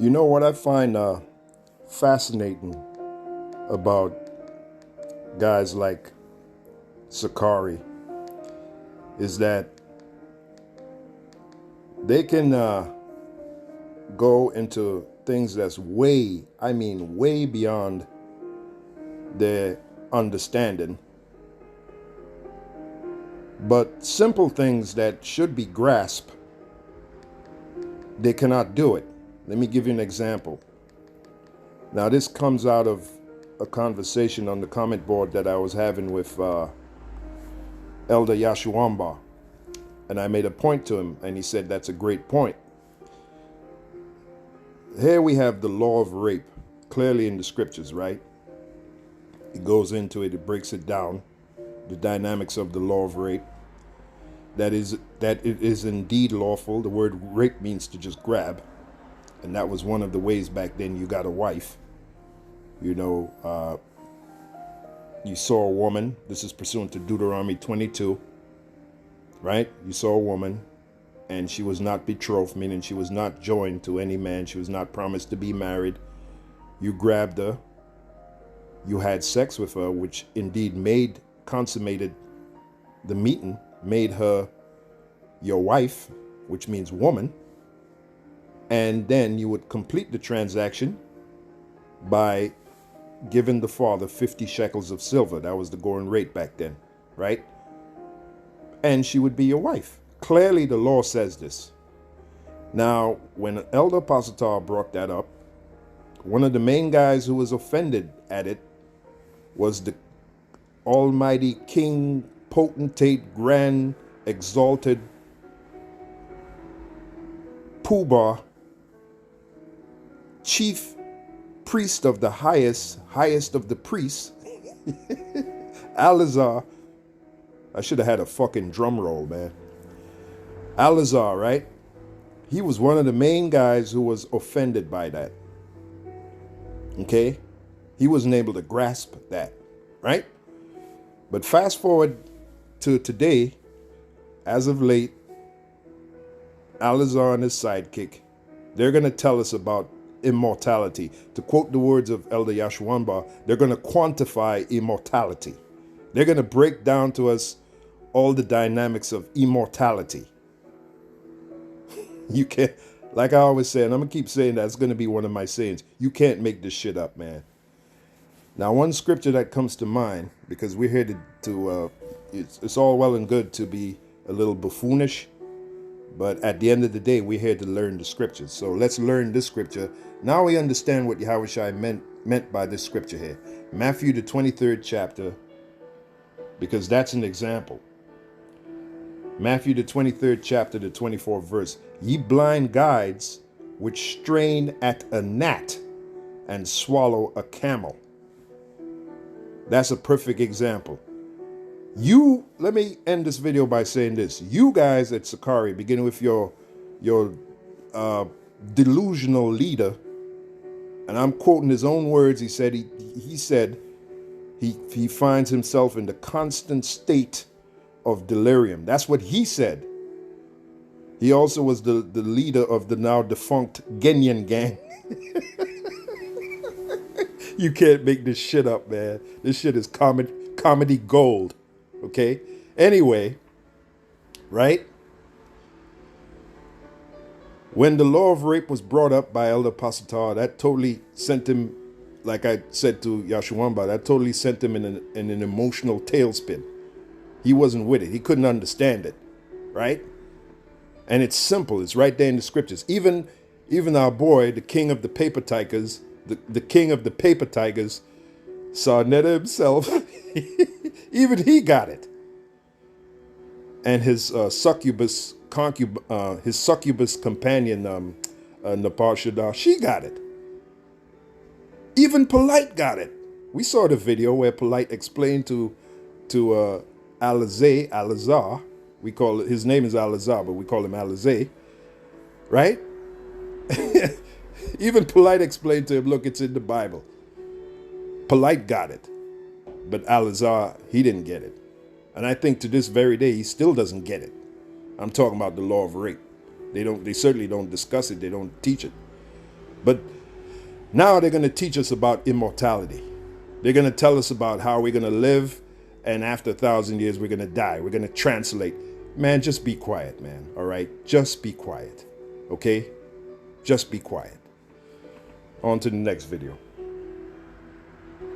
You know what I find fascinating about guys like Sakari is that they can go into things that's way, I mean, way beyond their understanding. But simple things that should be grasped, they cannot do it. Let me give you an example. Now, this comes out of a conversation on the comment board that I was having with Elder Yashuamba. And I made a point to him, and he said, that's a great point. Here we have the law of rape, clearly in the scriptures, right? It goes into it, it breaks it down, the dynamics of the law of rape. That it is indeed lawful. The word rape means to just grab. And that was one of the ways back then you got a wife. You know, you saw a woman. This is pursuant to Deuteronomy 22, right? You saw a woman and she was not betrothed, meaning she was not joined to any man. She was not promised to be married. You grabbed her. You had sex with her, which indeed consummated the meeting, made her your wife, which means woman. And then you would complete the transaction by giving the father 50 shekels of silver. That was the going rate back then, right? And she would be your wife. Clearly, the law says this. Now, when Elder Apostle brought that up, one of the main guys who was offended at it was the almighty king, potentate, grand, exalted Poobah, chief priest of the highest of the priests, Alazar. I should have had a fucking drum roll, man. Alazar, right? He was one of the main guys who was offended by that. Okay? He wasn't able to grasp that, right? But fast forward to today, as of late, Alazar and his sidekick, they're going to tell us about immortality. To quote the words of Elder Yashuamba, they're going to quantify immortality. They're going to break down to us all the dynamics of immortality. You can't, like I always say, and I'm going to keep saying that, it's going to be one of my sayings, you can't make this shit up, man. Now, one scripture that comes to mind, because we're here to it's all well and good to be a little buffoonish, but at the end of the day, we're here to learn the scriptures. So let's learn this scripture. Now we understand what Yahushua meant by this scripture here. Matthew, the 23rd chapter, because that's an example. Matthew, the 23rd chapter, the 24th verse. Ye blind guides, which strain at a gnat and swallow a camel. That's a perfect example. Let me end this video by saying this. You guys at Sakari, beginning with your delusional leader, and I'm quoting his own words. He said he finds himself in the constant state of delirium. That's what he said. He also was the leader of the now defunct Genyan gang. You can't make this shit up, man. This shit is comedy gold. Okay? Anyway, right? When the law of rape was brought up by Elder Apostle, that totally sent him, like I said to Yashuamba, that totally sent him in an emotional tailspin. He wasn't with it. He couldn't understand it, right? And it's simple. It's right there in the scriptures. Even our boy, the king of the paper tigers, the king of the paper tigers, Sarnetta himself, even he got it. And his succubus companion, Napar Shadar, she got it. Even Polite got it. We saw the video where Polite explained to Alazar, we call it, his name is Alazar, but we call him Alazar, right? Even Polite explained to him, look, it's in the Bible. Polite got it, but Alazar, he didn't get it. And I think to this very day, he still doesn't get it. I'm talking about the law of rape. They certainly don't discuss it. They don't teach it. But now they're going to teach us about immortality. They're going to tell us about how we're going to live, and after 1,000 years, we're going to die. We're going to translate. Man, just be quiet, man. All right? Just be quiet. Okay? Just be quiet. On to the next video.